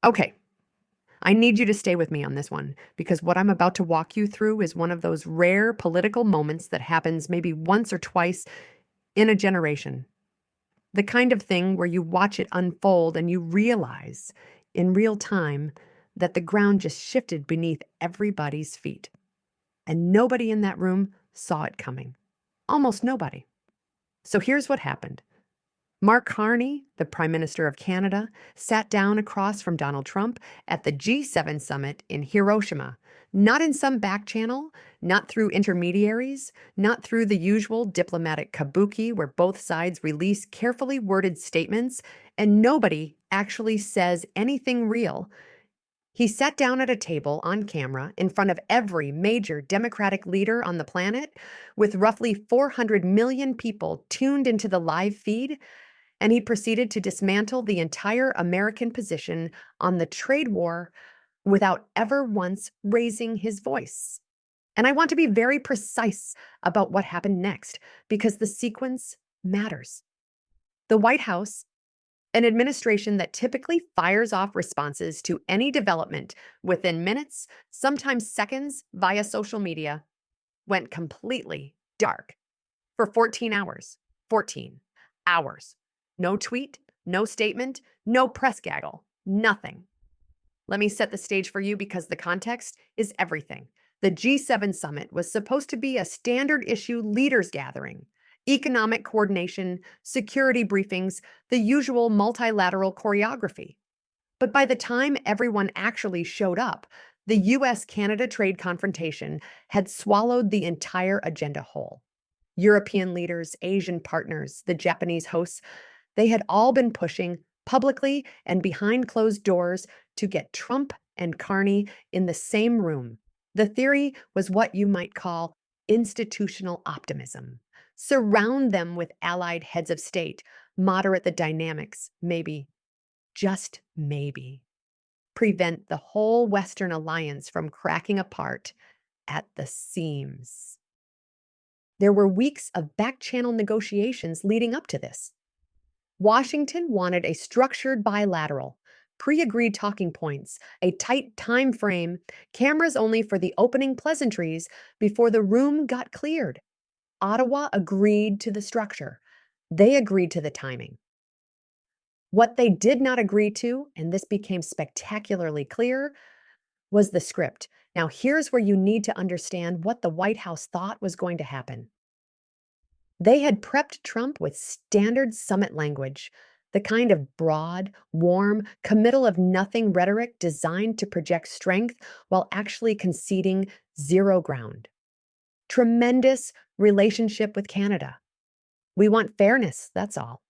Okay, I need you to stay with me on this one because what I'm about to walk you through is one of those rare political moments that happens maybe once or twice in a generation. The kind of thing where you watch it unfold and you realize in real time that the ground just shifted beneath everybody's feet. And nobody in that room saw it coming. Almost nobody. So here's what happened. Mark Carney, the Prime Minister of Canada, sat down across from Donald Trump at the G7 summit in Hiroshima, not in some back channel, not through intermediaries, not through the usual diplomatic kabuki where both sides release carefully worded statements and nobody actually says anything real. He sat down at a table on camera in front of every major Democratic leader on the planet, with roughly 400 million people tuned into the live feed, and he proceeded to dismantle the entire American position on the trade war without ever once raising his voice. And I want to be very precise about what happened next because the sequence matters. The White House, an administration that typically fires off responses to any development within minutes, sometimes seconds via social media, went completely dark for 14 hours. 14 hours. No tweet, no statement, no press gaggle, nothing. Let me set the stage for you because the context is everything. The G7 summit was supposed to be a standard issue leaders gathering, economic coordination, security briefings, the usual multilateral choreography. But by the time everyone actually showed up, the US-Canada trade confrontation had swallowed the entire agenda whole. European leaders, Asian partners, the Japanese hosts, they had all been pushing publicly and behind closed doors to get Trump and Carney in the same room. The theory was what you might call institutional optimism. Surround them with allied heads of state, moderate the dynamics, maybe, just maybe. Prevent the whole Western alliance from cracking apart at the seams. There were weeks of back-channel negotiations leading up to this. Washington wanted a structured bilateral, pre-agreed talking points, a tight time frame, cameras only for the opening pleasantries before the room got cleared. Ottawa agreed to the structure. They agreed to the timing. What they did not agree to, and this became spectacularly clear, was the script. Now, here's where you need to understand what the White House thought was going to happen. They had prepped Trump with standard summit language, the kind of broad, warm, committal of nothing rhetoric designed to project strength while actually conceding zero ground. Tremendous relationship with Canada. We want fairness, that's all.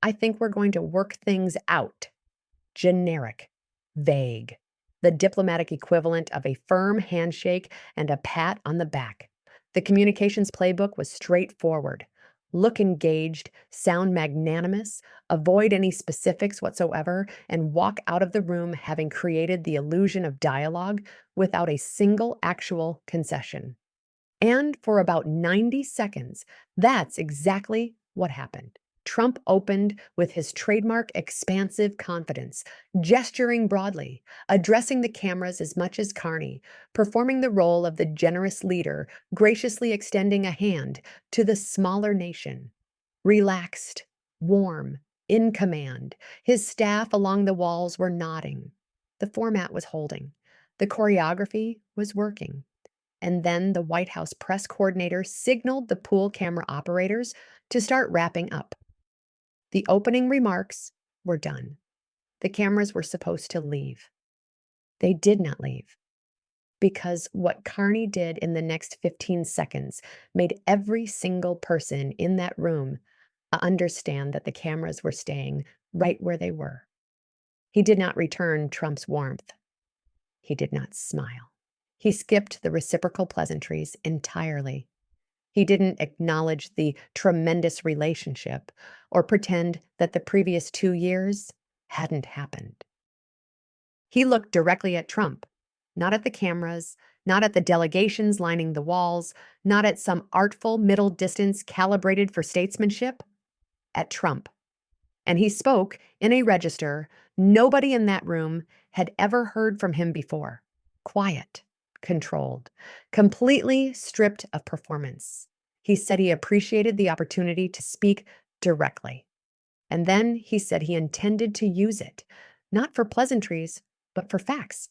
I think we're going to work things out. Generic, vague, the diplomatic equivalent of a firm handshake and a pat on the back. The communications playbook was straightforward. Look engaged, sound magnanimous, avoid any specifics whatsoever, and walk out of the room having created the illusion of dialogue without a single actual concession. And for about 90 seconds, that's exactly what happened. Trump opened with his trademark expansive confidence, gesturing broadly, addressing the cameras as much as Carney, performing the role of the generous leader, graciously extending a hand to the smaller nation. Relaxed, warm, in command, his staff along the walls were nodding. The format was holding. The choreography was working. And then the White House press coordinator signaled the pool camera operators to start wrapping up. The opening remarks were done. The cameras were supposed to leave. They did not leave because what Carney did in the next 15 seconds made every single person in that room understand that the cameras were staying right where they were. He did not return Trump's warmth. He did not smile. He skipped the reciprocal pleasantries entirely. He didn't acknowledge the tremendous relationship or pretend that the previous 2 years hadn't happened. He looked directly at Trump, not at the cameras, not at the delegations lining the walls, not at some artful middle distance calibrated for statesmanship, at Trump. And he spoke in a register nobody in that room had ever heard from him before. Quiet, controlled, completely stripped of performance. He said he appreciated the opportunity to speak directly. And then he said he intended to use it, not for pleasantries, but for facts.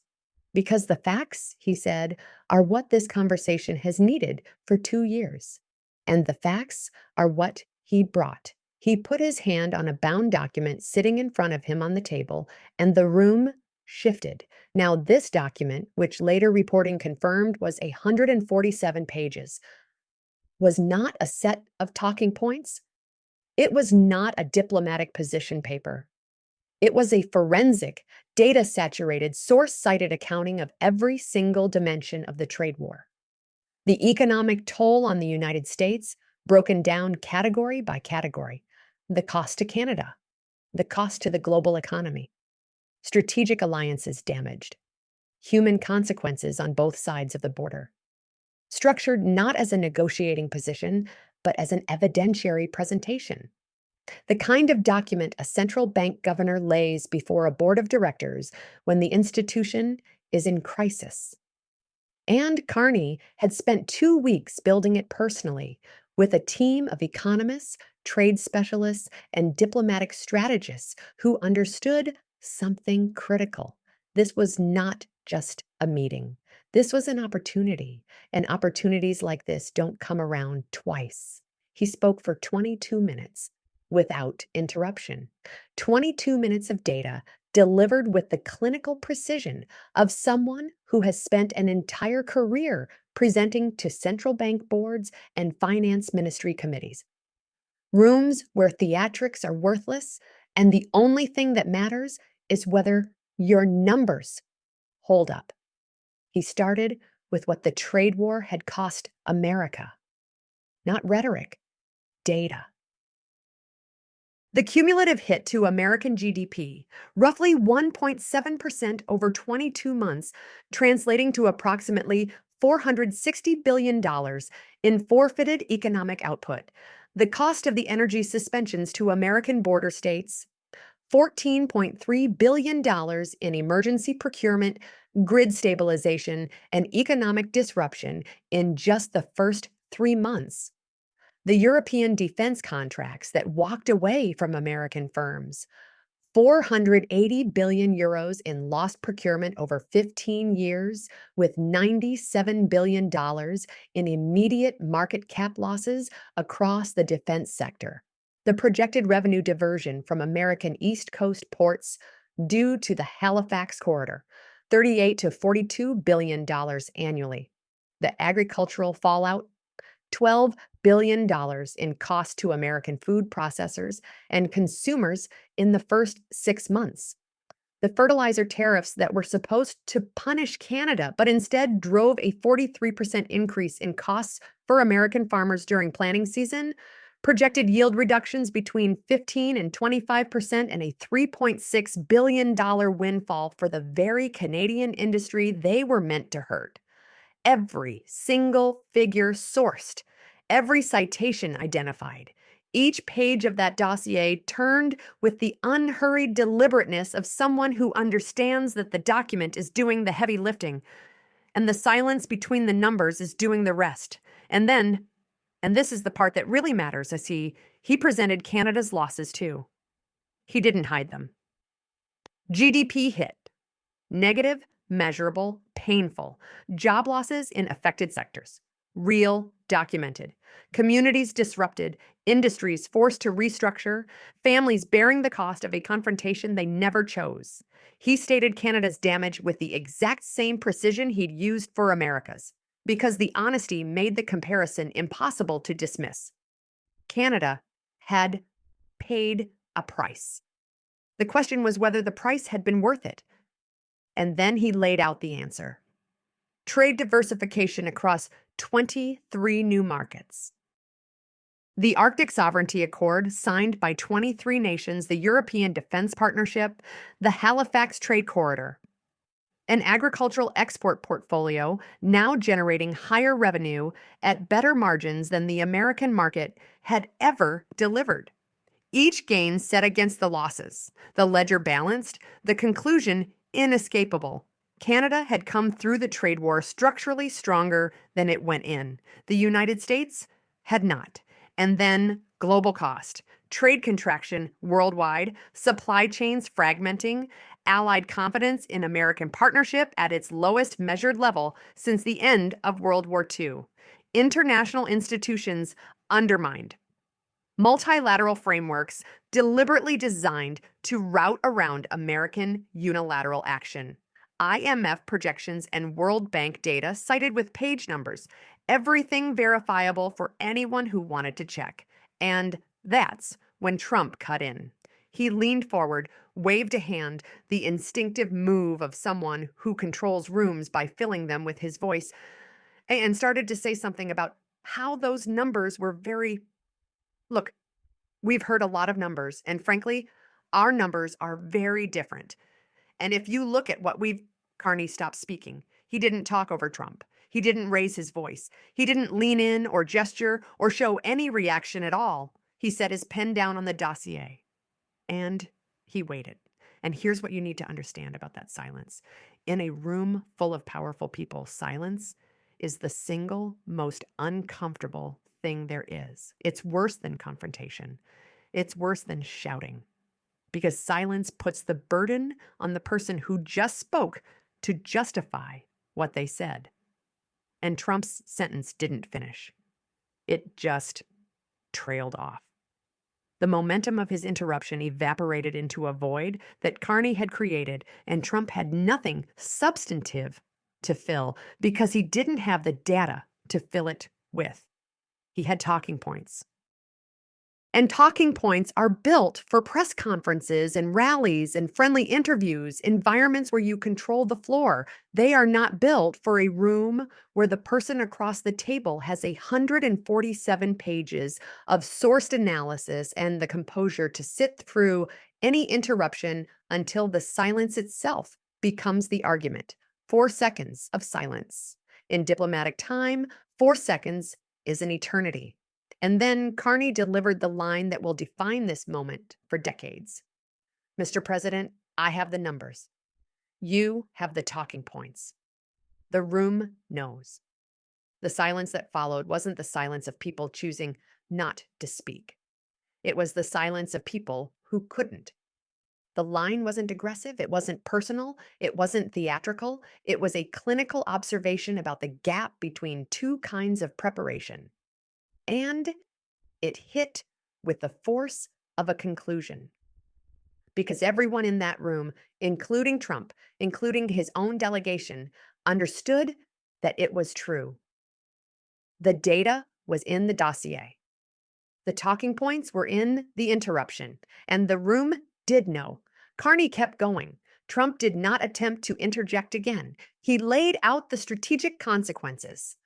Because the facts, he said, are what this conversation has needed for 2 years. And the facts are what he brought. He put his hand on a bound document sitting in front of him on the table, and the room shifted. Now, this document, which later reporting confirmed was 147 pages, was not a set of talking points. It was not a diplomatic position paper. It was a forensic, data-saturated, source-cited accounting of every single dimension of the trade war. The economic toll on the United States, broken down category by category. The cost to Canada, the cost to the global economy, strategic alliances damaged, human consequences on both sides of the border. Structured not as a negotiating position, but as an evidentiary presentation. The kind of document a central bank governor lays before a board of directors when the institution is in crisis. And Carney had spent 2 weeks building it personally with a team of economists, trade specialists, and diplomatic strategists who understood something critical. This was not just a meeting. This was an opportunity, and opportunities like this don't come around twice. He spoke for 22 minutes without interruption. 22 minutes of data delivered with the clinical precision of someone who has spent an entire career presenting to central bank boards and finance ministry committees. Rooms where theatrics are worthless, and the only thing that matters is whether your numbers hold up. He started with what the trade war had cost America. Not rhetoric, data. The cumulative hit to American GDP, roughly 1.7% over 22 months, translating to approximately $460 billion in forfeited economic output. The cost of the energy suspensions to American border states, $14.3 billion in emergency procurement, grid stabilization, and economic disruption in just the first 3 months. The European defense contracts that walked away from American firms, 480 billion euros in lost procurement over 15 years, with $97 billion in immediate market cap losses across the defense sector. The projected revenue diversion from American East Coast ports due to the Halifax corridor, $38 to $42 billion annually. The agricultural fallout, $12 billion in cost to American food processors and consumers in the first 6 months. The fertilizer tariffs that were supposed to punish Canada, but instead drove a 43% increase in costs for American farmers during planting season, projected yield reductions between 15 and 25%, and a $3.6 billion windfall for the very Canadian industry they were meant to hurt. Every single figure sourced, every citation identified, each page of that dossier turned with the unhurried deliberateness of someone who understands that the document is doing the heavy lifting, and the silence between the numbers is doing the rest. And then, and this is the part that really matters, as he presented Canada's losses too. He didn't hide them. GDP hit. Negative, measurable, painful. Job losses in affected sectors. Real, documented. Communities disrupted. Industries forced to restructure. Families bearing the cost of a confrontation they never chose. He stated Canada's damage with the exact same precision he'd used for America's, because the honesty made the comparison impossible to dismiss. Canada had paid a price. The question was whether the price had been worth it. And then he laid out the answer. Trade diversification across 23 new markets. The Arctic Sovereignty Accord, signed by 23 nations, the European Defense Partnership, the Halifax Trade Corridor. An agricultural export portfolio now generating higher revenue at better margins than the American market had ever delivered. Each gain set against the losses, the ledger balanced, the conclusion inescapable. Canada had come through the trade war structurally stronger than it went in. The United States had not. And then global cost, trade contraction worldwide, supply chains fragmenting, allied confidence in American partnership at its lowest measured level since the end of World War II. International institutions undermined. Multilateral frameworks deliberately designed to route around American unilateral action. IMF projections and World Bank data cited with page numbers, everything verifiable for anyone who wanted to check. And that's when Trump cut in. He leaned forward, waved a hand, the instinctive move of someone who controls rooms by filling them with his voice, and started to say something about how those numbers were very. Look, we've heard a lot of numbers, and frankly, our numbers are very different. And if you look at what Carney stopped speaking. He didn't talk over Trump. He didn't raise his voice. He didn't lean in or gesture or show any reaction at all. He set his pen down on the dossier. And he waited. And here's what you need to understand about that silence. In a room full of powerful people, silence is the single most uncomfortable thing there is. It's worse than confrontation. It's worse than shouting. Because silence puts the burden on the person who just spoke to justify what they said. And Trump's sentence didn't finish. It just trailed off. The momentum of his interruption evaporated into a void that Carney had created, and Trump had nothing substantive to fill because he didn't have the data to fill it with. He had talking points. And talking points are built for press conferences and rallies and friendly interviews, environments where you control the floor. They are not built for a room where the person across the table has 147 pages of sourced analysis and the composure to sit through any interruption until the silence itself becomes the argument. 4 seconds of silence. In diplomatic time, 4 seconds is an eternity. And then Carney delivered the line that will define this moment for decades. Mr. President, I have the numbers. You have the talking points. The room knows. The silence that followed wasn't the silence of people choosing not to speak. It was the silence of people who couldn't. The line wasn't aggressive. It wasn't personal. It wasn't theatrical. It was a clinical observation about the gap between two kinds of preparation. And it hit with the force of a conclusion. Because everyone in that room, including Trump, including his own delegation, understood that it was true. The data was in the dossier. The talking points were in the interruption, and the room did know. Carney kept going. Trump did not attempt to interject again. He laid out the strategic consequences.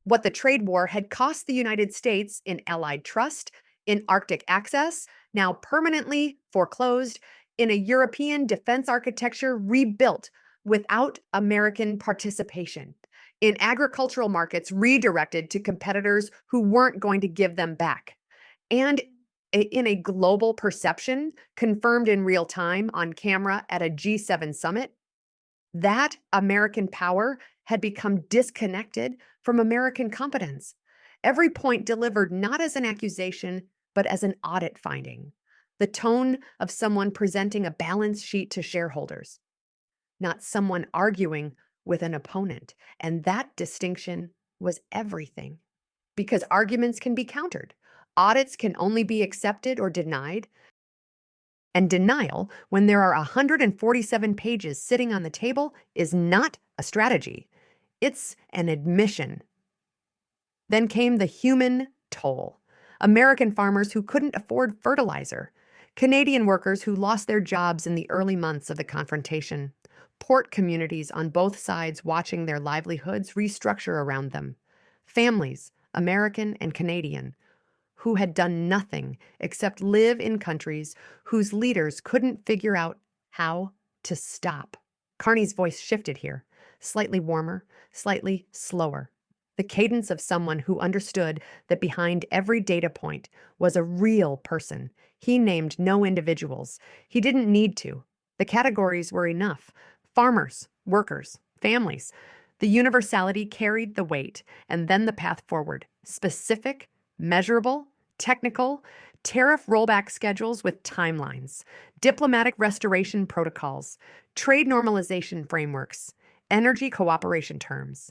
What the trade war had cost the United States in allied trust, in Arctic access, now permanently foreclosed, in a European defense architecture rebuilt without American participation, in agricultural markets redirected to competitors who weren't going to give them back, and in a global perception confirmed in real time on camera at a G7 summit. That American power had become disconnected from American competence. Every point delivered not as an accusation, but as an audit finding. The tone of someone presenting a balance sheet to shareholders, not someone arguing with an opponent. And that distinction was everything. Because arguments can be countered. Audits can only be accepted or denied. And denial, when there are 147 pages sitting on the table, is not a strategy. It's an admission. Then came the human toll. American farmers who couldn't afford fertilizer. Canadian workers who lost their jobs in the early months of the confrontation. Port communities on both sides watching their livelihoods restructure around them. Families, American and Canadian, who had done nothing except live in countries whose leaders couldn't figure out how to stop. Carney's voice shifted here, slightly warmer, slightly slower. the cadence of someone who understood that behind every data point was a real person. He named no individuals. He didn't need to. The categories were enough: farmers, workers, families. The universality carried the weight, and then the path forward: specific, measurable, technical, tariff rollback schedules with timelines, diplomatic restoration protocols, trade normalization frameworks, energy cooperation terms.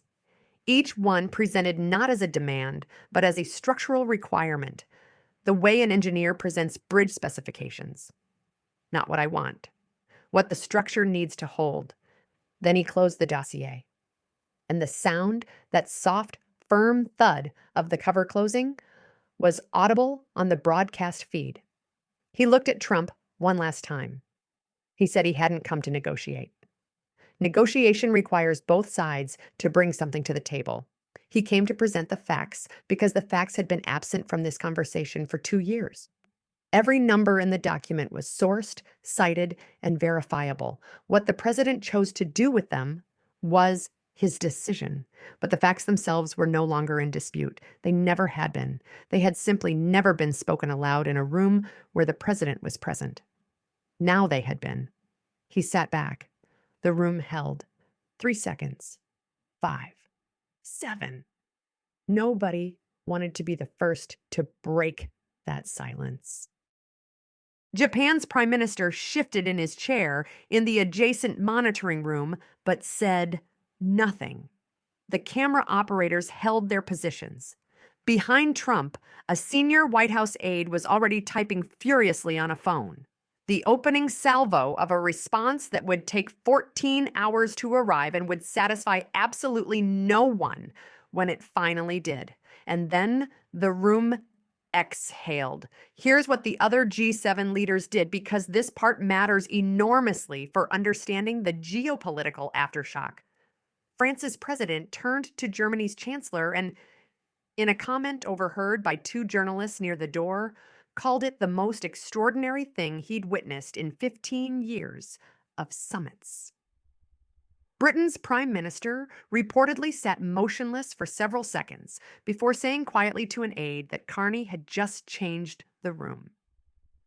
Each one presented not as a demand, but as a structural requirement, the way an engineer presents bridge specifications. Not what I want, what the structure needs to hold. Then he closed the dossier. And the sound, that soft, firm thud of the cover closing, was audible on the broadcast feed. He looked at Trump one last time. He said he hadn't come to negotiate. Negotiation requires both sides to bring something to the table. He came to present the facts because the facts had been absent from this conversation for 2 years. Every number in the document was sourced, cited, and verifiable. What the president chose to do with them was his decision, but the facts themselves were no longer in dispute. They never had been. They had simply never been spoken aloud in a room where the president was present. Now they had been. He sat back. The room held. 3 seconds. 5. 7. Nobody wanted to be the first to break that silence. Japan's prime minister shifted in his chair in the adjacent monitoring room, but said nothing. The camera operators held their positions. Behind Trump, a senior White House aide was already typing furiously on a phone. The opening salvo of a response that would take 14 hours to arrive and would satisfy absolutely no one when it finally did. And then the room exhaled. Here's what the other G7 leaders did, because this part matters enormously for understanding the geopolitical aftershock. France's president turned to Germany's chancellor and, in a comment overheard by 2 journalists near the door, called it the most extraordinary thing he'd witnessed in 15 years of summits. Britain's prime minister reportedly sat motionless for several seconds before saying quietly to an aide that Carney had just changed the room.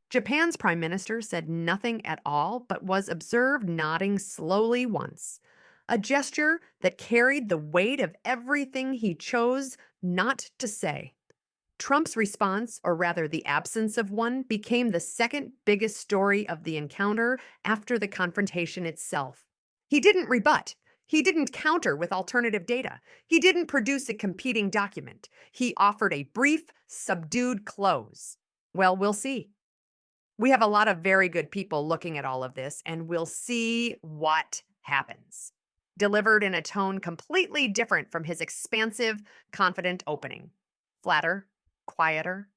Japan's prime minister said nothing at all, but was observed nodding slowly once, a gesture that carried the weight of everything he chose not to say. Trump's response, or rather the absence of one, became the second biggest story of the encounter after the confrontation itself. He didn't rebut. He didn't counter with alternative data. He didn't produce a competing document. He offered a brief, subdued close. Well, we'll see. We have a lot of very good people looking at all of this, and we'll see what happens. Delivered in a tone completely different from his expansive, confident opening. Flatter, quieter.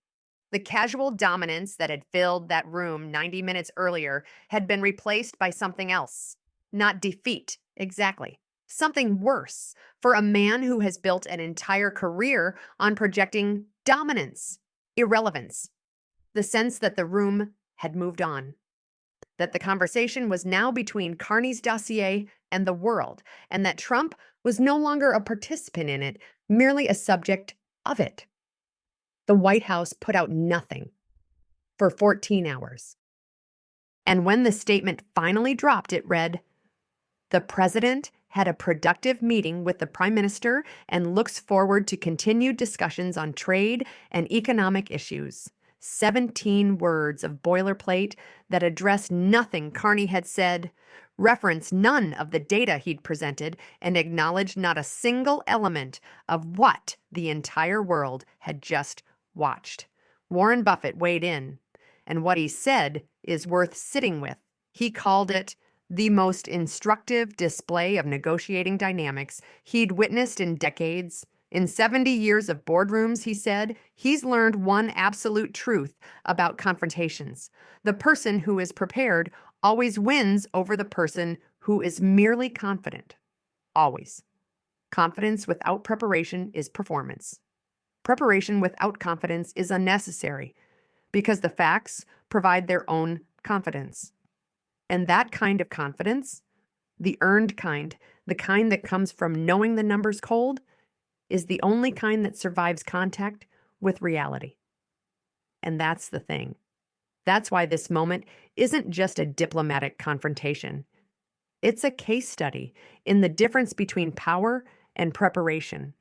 The casual dominance that had filled that room 90 minutes earlier had been replaced by something else. Not defeat, exactly. Something worse for a man who has built an entire career on projecting dominance, irrelevance. The sense that the room had moved on. That the conversation was now between Carney's dossier and the world, and that Trump was no longer a participant in it, merely a subject of it. The White House put out nothing for 14 hours. And when the statement finally dropped, it read, "The president had a productive meeting with the prime minister and looks forward to continued discussions on trade and economic issues." 17 words of boilerplate that addressed nothing Carney had said, referenced none of the data he'd presented, and acknowledged not a single element of what the entire world had just watched. Warren Buffett weighed in, and what he said is worth sitting with. He called it the most instructive display of negotiating dynamics he'd witnessed in decades. In 70 years of boardrooms, he said, he's learned one absolute truth about confrontations. The person who is prepared always wins over the person who is merely confident. Always. Confidence without preparation is performance. Preparation without confidence is unnecessary because the facts provide their own confidence. And that kind of confidence, the earned kind, the kind that comes from knowing the numbers cold, is the only kind that survives contact with reality. And that's the thing. That's why this moment isn't just a diplomatic confrontation. It's a case study in the difference between power and preparation,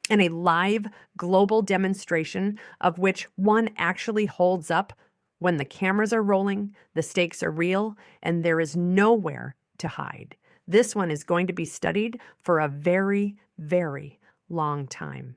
and a live global demonstration of which one actually holds up when the cameras are rolling, the stakes are real, and there is nowhere to hide. This one is going to be studied for a very, very long time.